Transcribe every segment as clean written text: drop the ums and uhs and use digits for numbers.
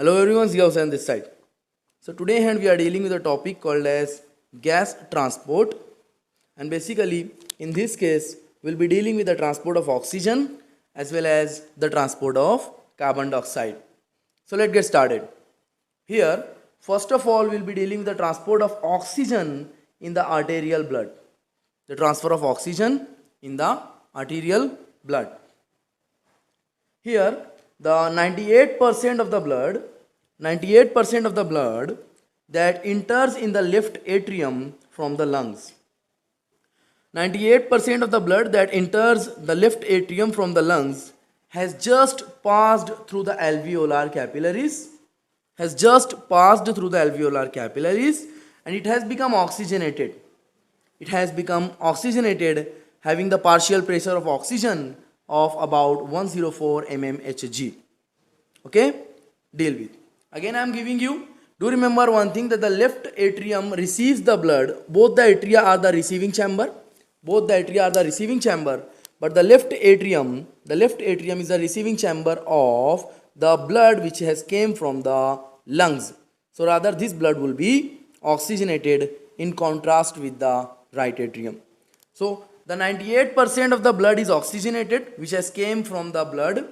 Hello everyone, Ziya on this side. So today hand we are dealing with a topic called as gas transport, and basically in this case we'll be dealing with the transport of oxygen as well as the transport of carbon dioxide. So let's get started. Here first of all we'll be dealing with the transport of oxygen in the arterial blood. The transfer of oxygen in the arterial blood. Here, the 98% of the blood, 98% of the blood that enters in the left atrium from the lungs. 98% of the blood that enters the left atrium from the lungs has just passed through the alveolar capillaries, and it has become oxygenated. It has become oxygenated, having the partial pressure of oxygen of about 104 mmHg. Okay, deal with. Again I am giving you, do remember one thing, that the left atrium receives the blood. Both the atria are the receiving chamber, but the left atrium is the receiving chamber of the blood which has came from the lungs. So rather this blood will be oxygenated in contrast with the right atrium. So the 98% of the blood is oxygenated, which has came from the blood,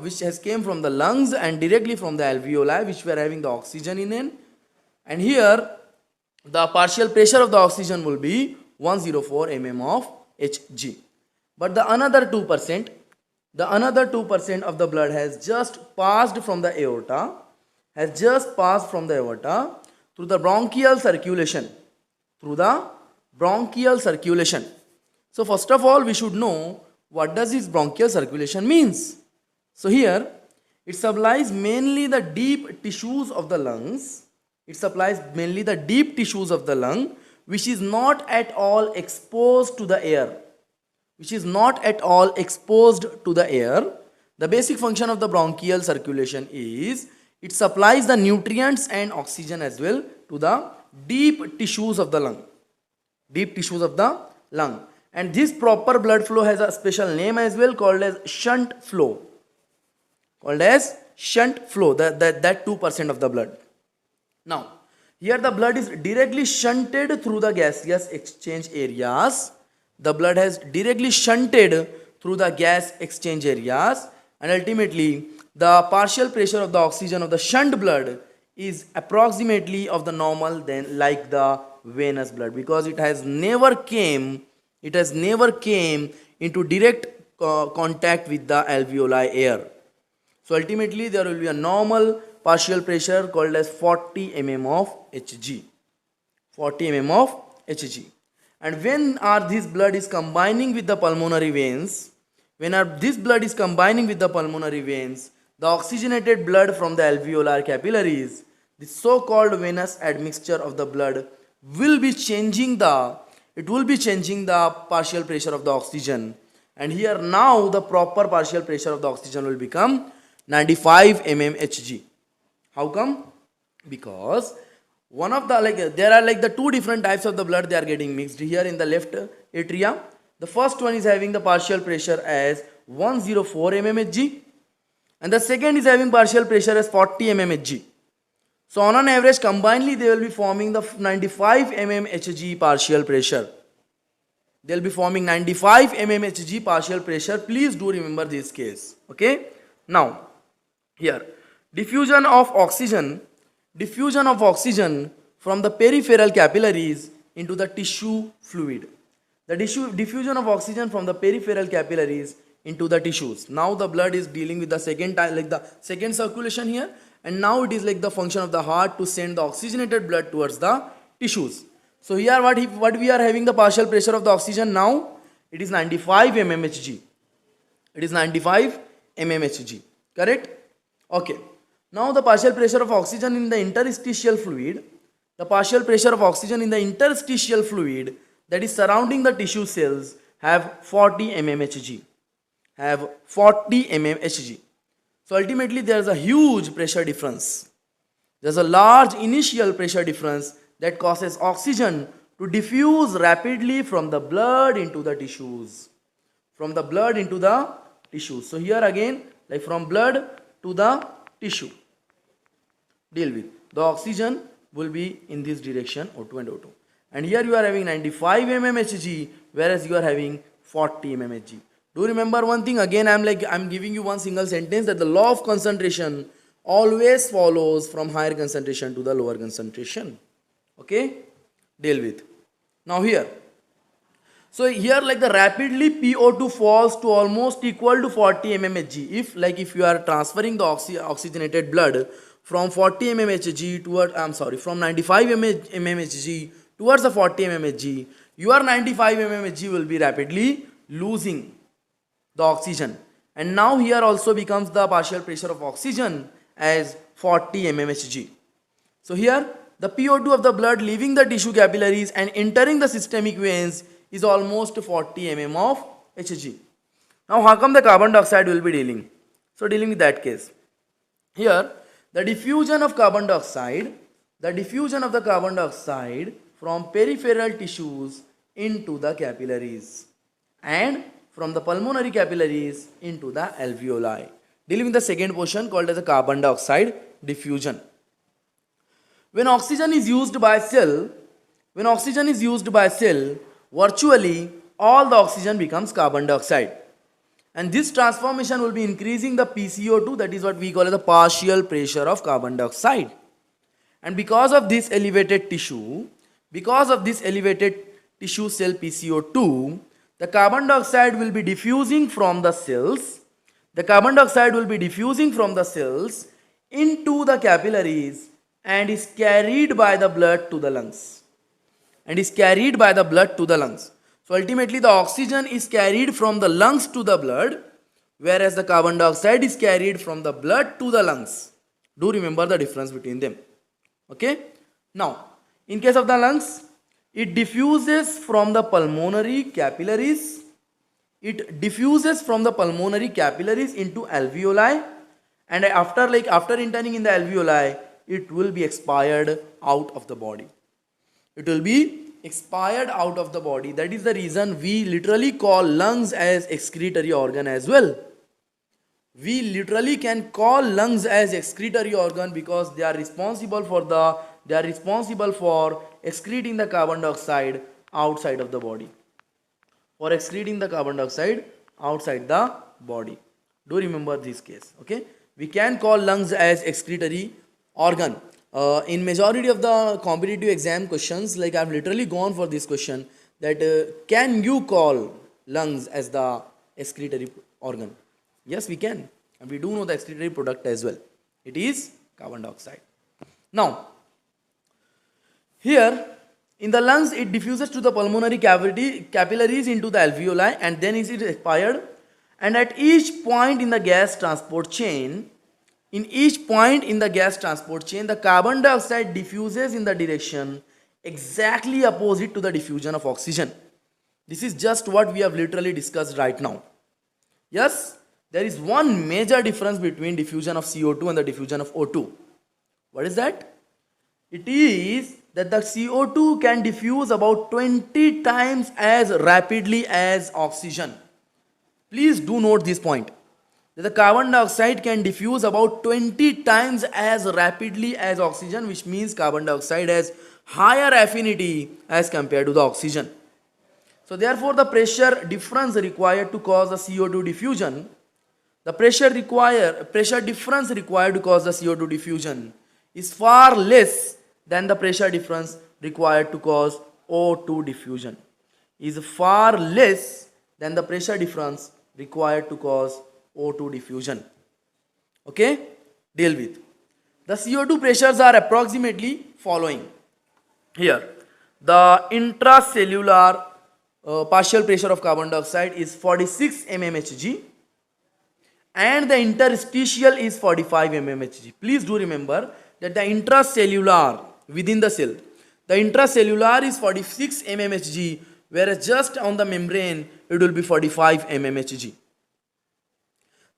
which has came from the lungs and directly from the alveoli, which we are having the oxygen in. And here the partial pressure of the oxygen will be 104 mm of Hg. But the another 2% of the blood has just passed from the aorta, through the bronchial circulation, So first of all we should know what does this bronchial circulation means. So here it supplies mainly the deep tissues of the lungs. Which is not at all exposed to the air. The basic function of the bronchial circulation is it supplies the nutrients and oxygen as well to the deep tissues of the lung. And this proper blood flow has a special name as well, called as shunt flow. That 2% of the blood. Now here the blood is directly shunted through the gaseous exchange areas. And ultimately the partial pressure of the oxygen of the shunt blood is approximately of the normal than like the venous blood, because it has never came into direct contact with the alveoli air. So ultimately there will be a normal partial pressure called as 40 mm of Hg. And when this blood is combining with the pulmonary veins, the oxygenated blood from the alveolar capillaries, the so-called venous admixture of the blood will be changing the partial pressure of the oxygen. And here now the proper partial pressure of the oxygen will become 95 mmHg. How come? Because one of the there are the two different types of the blood, they are getting mixed here in the left atria. The first one is having the partial pressure as 104 mmHg, and the second is having partial pressure as 40 mmHg. So on an average combinedly they will be forming the 95 mmHg partial pressure. Please do remember this case. Okay. Now here diffusion of oxygen from the peripheral capillaries into the tissue fluid. Diffusion of oxygen from the peripheral capillaries into the tissues. Now the blood is dealing with the second time, the second circulation here, and now it is the function of the heart to send the oxygenated blood towards the tissues. So here what we are having the partial pressure of the oxygen now, it is 95 mmHg. Correct? Okay. Now the partial pressure of oxygen in the interstitial fluid, that is surrounding the tissue cells have 40 mmHg. So ultimately there is a huge pressure difference. There is a large initial pressure difference that causes oxygen to diffuse rapidly from the blood into the tissues. So here again, from blood to the tissue. deal with. The oxygen will be in this direction, O2 and O2. And here you are having 95 mmHg, whereas you are having 40 mmHg. Do remember one thing again, I'm giving you one single sentence that the law of concentration always follows from higher concentration to the lower concentration. Okay, deal with. Now here, so here like the rapidly PO2 falls to almost equal to 40 mmHg. If you are transferring the oxygenated blood from 40 mmHg from 95 mmHg towards the 40 mmHg, your 95 mmHg will be rapidly losing the oxygen. And now here also becomes the partial pressure of oxygen as 40 mmHg. So here the PO2 of the blood leaving the tissue capillaries and entering the systemic veins is almost 40 mm of Hg. Now how come the carbon dioxide will be dealing? So dealing with that case. Here the diffusion of the carbon dioxide from peripheral tissues into the capillaries and from the pulmonary capillaries into the alveoli. Dealing with the second portion called as the carbon dioxide diffusion. When oxygen is used by cell, virtually all the oxygen becomes carbon dioxide. And this transformation will be increasing the PCO2, that is what we call as the partial pressure of carbon dioxide. And because of this elevated tissue cell PCO2, the carbon dioxide will be diffusing from the cells. Into the capillaries and is carried by the blood to the lungs. So ultimately the oxygen is carried from the lungs to the blood, whereas the carbon dioxide is carried from the blood to the lungs. Do remember the difference between them. Okay. Now, in case of the lungs, it diffuses from the pulmonary capillaries. Into alveoli, and after entering in the alveoli, it will be expired out of the body. That is the reason we literally call lungs as excretory organ as well. We literally can call lungs as excretory organ because they are responsible for excreting the carbon dioxide outside of the body. Do remember this case. Okay, we can call lungs as excretory organ. In majority of the competitive exam questions, like I've literally gone for this question, that can you call lungs as the excretory organ? Yes, we can, and we do know the excretory product as well. It is carbon dioxide. Now, here in the lungs, it diffuses to the pulmonary capillaries into the alveoli, and then is it expired. And at each point in the gas transport chain, the carbon dioxide diffuses in the direction exactly opposite to the diffusion of oxygen. This is just what we have literally discussed right now. Yes, there is one major difference between diffusion of CO2 and the diffusion of O2. What is that? It is that the CO2 can diffuse about 20 times as rapidly as oxygen. Please do note this point. That the carbon dioxide can diffuse about 20 times as rapidly as oxygen, which means carbon dioxide has higher affinity as compared to the oxygen. So therefore the pressure difference required to cause the CO2 diffusion, pressure difference required to cause the CO2 diffusion is far less than the pressure difference required to cause O2 diffusion. Is far less than the pressure difference required to cause O2 diffusion. Okay, deal with. The CO2 pressures are approximately following. Here, the intracellular partial pressure of carbon dioxide is 46 mmHg and the interstitial is 45 mmHg. Please do remember that the intracellular within the cell, the intracellular is 46 mmHg, whereas just on the membrane it will be 45 mmHg.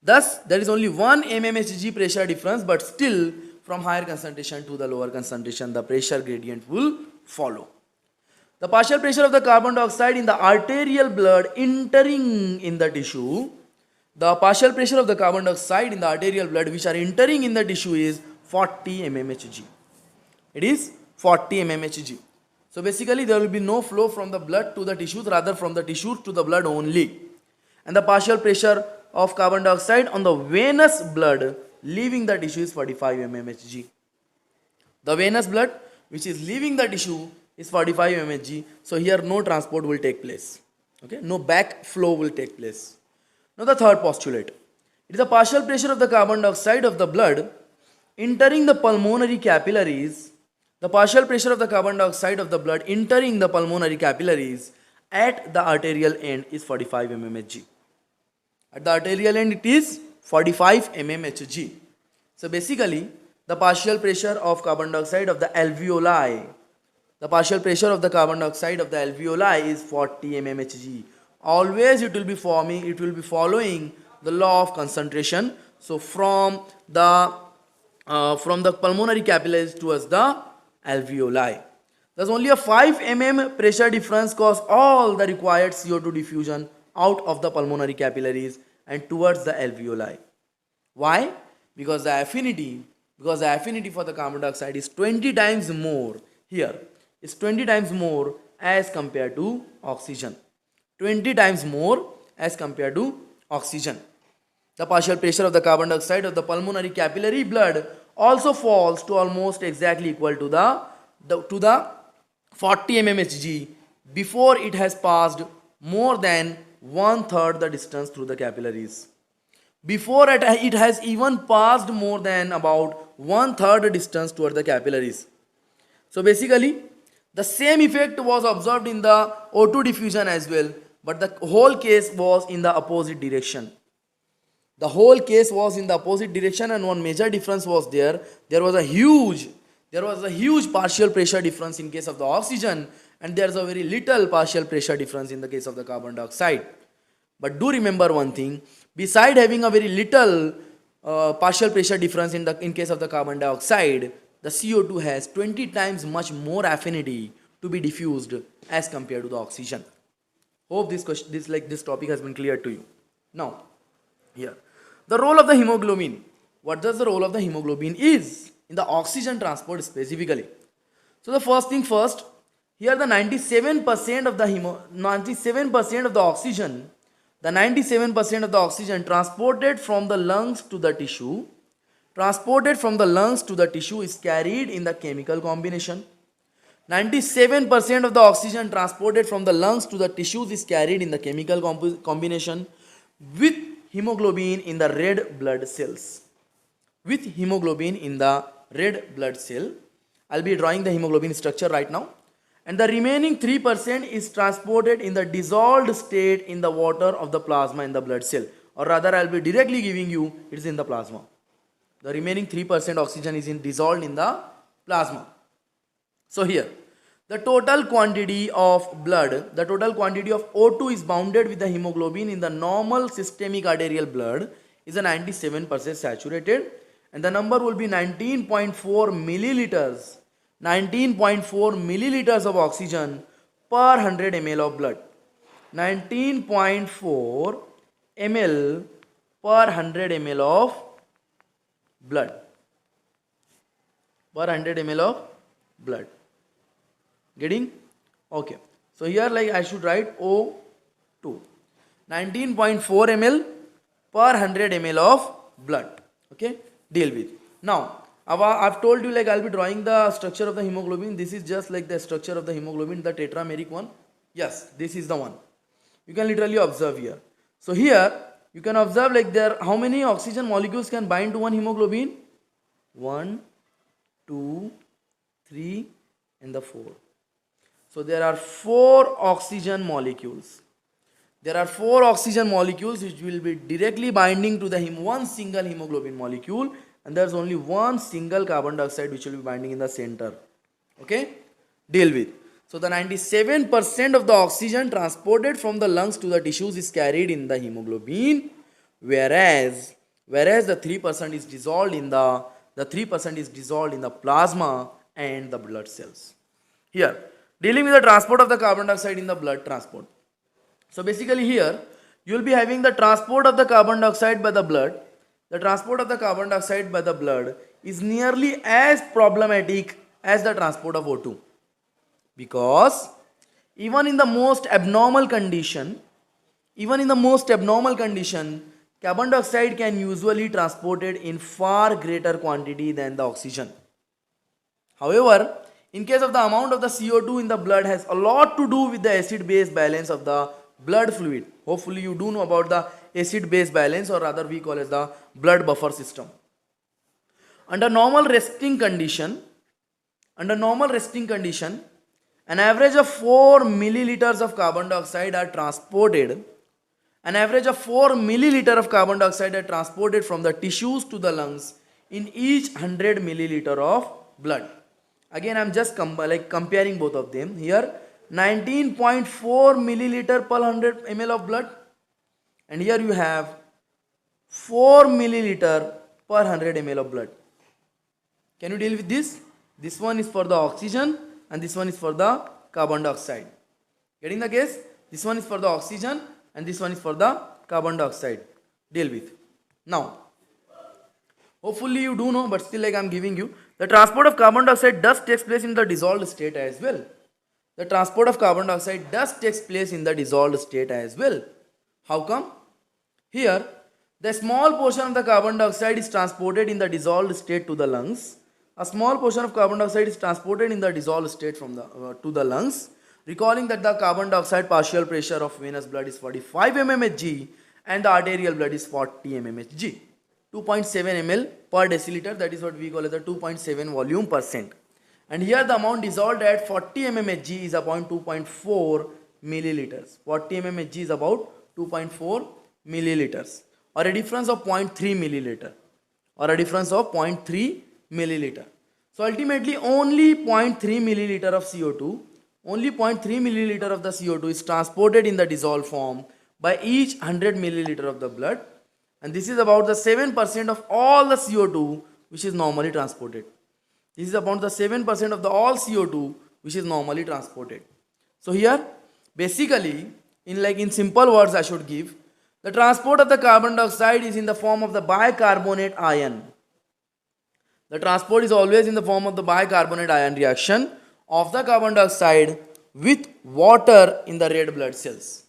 Thus, there is only 1 mmHg pressure difference, but still from higher concentration to the lower concentration, the pressure gradient will follow. The partial pressure of the carbon dioxide in the arterial blood entering in the tissue, the partial pressure of the carbon dioxide in the arterial blood which are entering in the tissue is 40 mmHg. It is 40 mmHg. So basically there will be no flow from the blood to the tissues, rather from the tissues to the blood only. And the partial pressure of carbon dioxide on the venous blood leaving the tissue is 45 mmHg. The venous blood which is leaving the tissue is 45 mmHg. So here no transport will take place. Okay, no back flow will take place. Now the third postulate. It is the partial pressure of the carbon dioxide of the blood entering the pulmonary capillaries. The partial pressure of the carbon dioxide of the blood entering the pulmonary capillaries at the arterial end is 45 mmHg. At the arterial end it is 45 mmHg. So basically the partial pressure of carbon dioxide of the alveoli, the partial pressure of the carbon dioxide of the alveoli is 40 mmHg. Always it will be following the law of concentration. So from the pulmonary capillaries towards the alveoli. Thus only a 5 mm pressure difference causes all the required CO2 diffusion out of the pulmonary capillaries and towards the alveoli. Why? Because the affinity for the carbon dioxide is 20 times more here. It's 20 times more as compared to oxygen. 20 times more as compared to oxygen. The partial pressure of the carbon dioxide of the pulmonary capillary blood also falls to almost exactly equal to the 40 mmHg before it has passed more than 1/3 the distance through the capillaries. Before it has even passed more than about 1/3 the distance toward the capillaries. So basically the same effect was observed in the O2 diffusion as well, but the whole case was in the opposite direction. The whole case was in the opposite direction, and one major difference was there. There was a huge partial pressure difference in case of the oxygen, and there is a very little partial pressure difference in the case of the carbon dioxide. But do remember one thing, beside having a very little partial pressure difference in case of the carbon dioxide, the CO2 has 20 times much more affinity to be diffused as compared to the oxygen. Hope this topic has been clear to you. Now, here, the role of the hemoglobin. What does the role of the hemoglobin is in the oxygen transport specifically? So the first thing first, here the 97% of the oxygen transported from the lungs to the tissue is carried in the chemical combination. 97% of the oxygen transported from the lungs to the tissues is carried in the chemical combination with hemoglobin in the red blood cells. With hemoglobin in the red blood cell. I'll be drawing the hemoglobin structure right now. And the remaining 3% is transported in the dissolved state in the water of the plasma in the blood cell. Or rather, I'll be directly giving you, it is in the plasma. The remaining 3% oxygen is dissolved in the plasma. So here, the total quantity of O2 is bounded with the hemoglobin in the normal systemic arterial blood is a 97% saturated, and the number will be 19.4 milliliters. 19.4 milliliters of oxygen per 100 ml of blood. 19.4 ml per 100 ml of blood. Per 100 ml of blood. Getting? Okay. So here I should write O2. 19.4 ml per 100 ml of blood. Okay. Deal with. Now, I've told you I'll be drawing the structure of the hemoglobin. This is just like the structure of the hemoglobin, the tetrameric one. Yes, this is the one. You can literally observe here. So here, you can observe how many oxygen molecules can bind to one hemoglobin? 1, 2, 3 and the 4. So there are 4 oxygen molecules. There are 4 oxygen molecules which will be directly binding to the one single hemoglobin molecule, and there's only one single carbon dioxide which will be binding in the center. Okay? Deal with. So the 97% of the oxygen transported from the lungs to the tissues is carried in the hemoglobin, whereas the 3% is dissolved in the plasma and the blood cells. Here, dealing with the transport of the carbon dioxide in the blood transport. So basically here, you will be having the transport of the carbon dioxide by the blood. The transport of the carbon dioxide by the blood is nearly as problematic as the transport of O2, because even in the most abnormal condition, even in the most abnormal condition, carbon dioxide can usually transported in far greater quantity than the oxygen. However, in case of the amount of the CO2 in the blood has a lot to do with the acid-base balance of the blood fluid. Hopefully you do know about the acid-base balance, or rather we call it the blood buffer system. Under normal resting condition, under normal resting condition, an average of 4 milliliters of carbon dioxide are transported. An average of 4 milliliter of carbon dioxide are transported from the tissues to the lungs in each 100 milliliter of blood. Again, I am just comparing both of them. Here, 19.4 milliliter per 100 ml of blood, and here you have 4 milliliter per 100 ml of blood. Can you deal with this? This one is for the oxygen and this one is for the carbon dioxide. Getting the case? This one is for the oxygen and this one is for the carbon dioxide. Deal with. Now, hopefully you do know, but still I am giving you. The transport of carbon dioxide does takes place in the dissolved state as well. The transport of carbon dioxide does takes place in the dissolved state as well. How come? Here, the small portion of the carbon dioxide is transported in the dissolved state to the lungs. A small portion of carbon dioxide is transported in the dissolved state from the to the lungs. Recalling that the carbon dioxide partial pressure of venous blood is 45 mmHg and the arterial blood is 40 mmHg. 2.7 ml per deciliter, that is what we call as the 2.7 volume percent. And here the amount dissolved at 40 mmHg is about 2.4 milliliters. 40 mmHg is about 2.4 milliliters, or a difference of 0.3 milliliter, or a difference of 0.3 milliliter. So ultimately only 0.3 milliliter of CO2, only 0.3 milliliter of the CO2 is transported in the dissolved form by each 100 milliliter of the blood, and this is about the 7% of all the CO2 which is normally transported. This is about the 7% of the all CO2 which is normally transported. So here basically in simple words I should give, the transport of the carbon dioxide is in the form of the bicarbonate ion. The transport is always in the form of the bicarbonate ion reaction of the carbon dioxide with water in the red blood cells.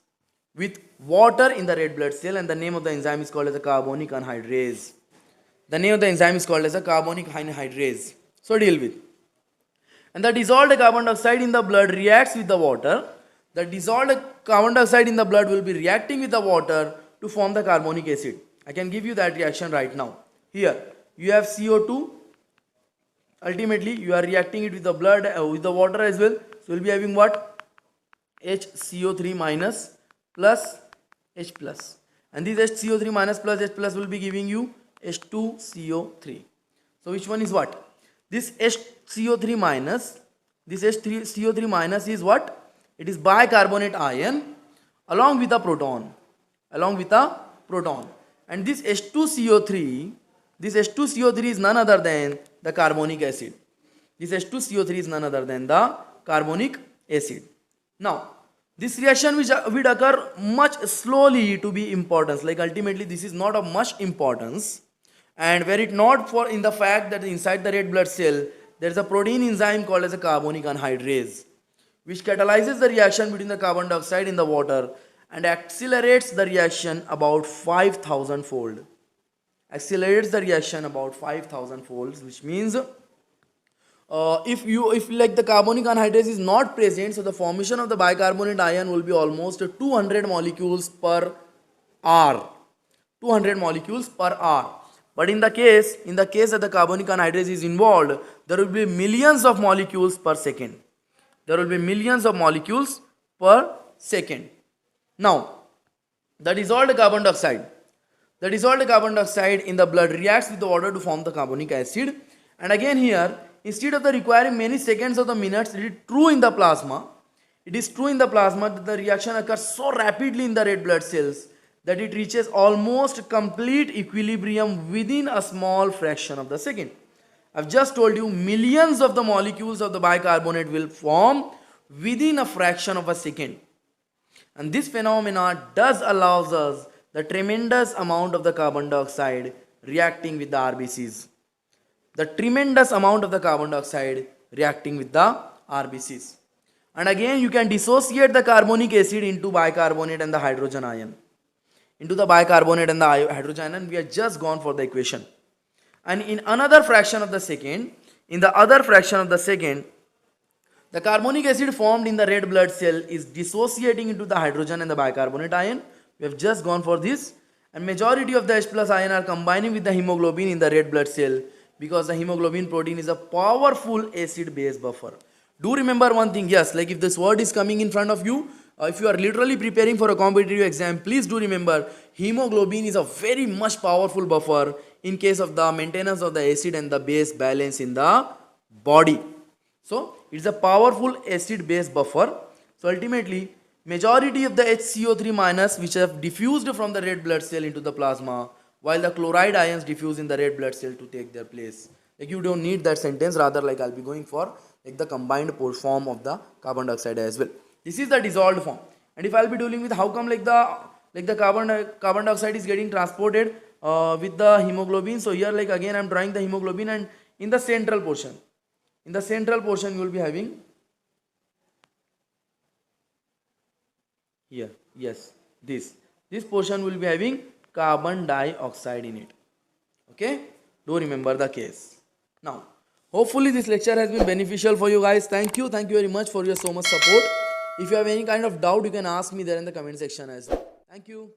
With water in the red blood cell, and the name of the enzyme is called as a carbonic anhydrase. The name of the enzyme is called as a carbonic anhydrase. So deal with. And the dissolved carbon dioxide in the blood reacts with the water. The dissolved carbon dioxide in the blood will be reacting with the water to form the carbonic acid. I can give you that reaction right now. Here you have CO2. Ultimately you are reacting it with the blood with the water as well. So we'll be having what? HCO3 minus plus H plus, and this HCO3 minus plus H plus will be giving you H2CO3. So which one is what? This HCO3 minus, this HCO3 minus is what? It is bicarbonate ion along with a proton, along with a proton. And this H2CO3, this H2CO3 is none other than the carbonic acid. This H2CO3 is none other than the carbonic acid. Now, this reaction which would occur much slowly to be importance. Like ultimately this is not of much importance, and were it not for in the fact that inside the red blood cell there is a protein enzyme called as a carbonic anhydrase, which catalyzes the reaction between the carbon dioxide in the water and accelerates the reaction about 5,000 fold. Accelerates the reaction about 5,000 folds, which means if like the carbonic anhydrase is not present, so the formation of the bicarbonate ion will be almost 200 molecules per hour. 200 molecules per hour. But in the case that the carbonic anhydrase is involved, there will be millions of molecules per second. There will be millions of molecules per second. Now, the dissolved carbon dioxide in the blood reacts with the water to form the carbonic acid. And again here, instead of the requiring many seconds or the minutes, it is true in the plasma. It is true in the plasma that the reaction occurs so rapidly in the red blood cells that it reaches almost complete equilibrium within a small fraction of the second. I've just told you millions of the molecules of the bicarbonate will form within a fraction of a second. And this phenomena does allows us the tremendous amount of the carbon dioxide reacting with the RBCs. the tremendous amount of the carbon dioxide reacting with the RBCs. And again you can dissociate the carbonic acid into bicarbonate and the hydrogen ion. Into the bicarbonate and the hydrogen ion, we have just gone for the equation. And in another fraction of the second, the carbonic acid formed in the red blood cell is dissociating into the hydrogen and the bicarbonate ion. We have just gone for this. And majority of the H plus ion are combining with the hemoglobin in the red blood cell, because the hemoglobin protein is a powerful acid base buffer. Do remember one thing, yes, like if this word is coming in front of you, if you are literally preparing for a competitive exam, please do remember hemoglobin is a very much powerful buffer in case of the maintenance of the acid and the base balance in the body. So it's a powerful acid base buffer. So ultimately majority of the HCO3 minus which have diffused from the red blood cell into the plasma, while the chloride ions diffuse in the red blood cell to take their place. Like you don't need that sentence, rather like I'll be going for like the combined form of the carbon dioxide as well. This is the dissolved form. And if I'll be dealing with how come like the carbon dioxide is getting transported with the hemoglobin. So here like again I'm drawing the hemoglobin, and in the central portion you will be having here, yes, this portion will be having carbon dioxide in it. Okay, do remember the case. Now hopefully this lecture has been beneficial for you guys. Thank you very much for your so much support. If you have any kind of doubt, you can ask me there in the comment section as well. Thank you.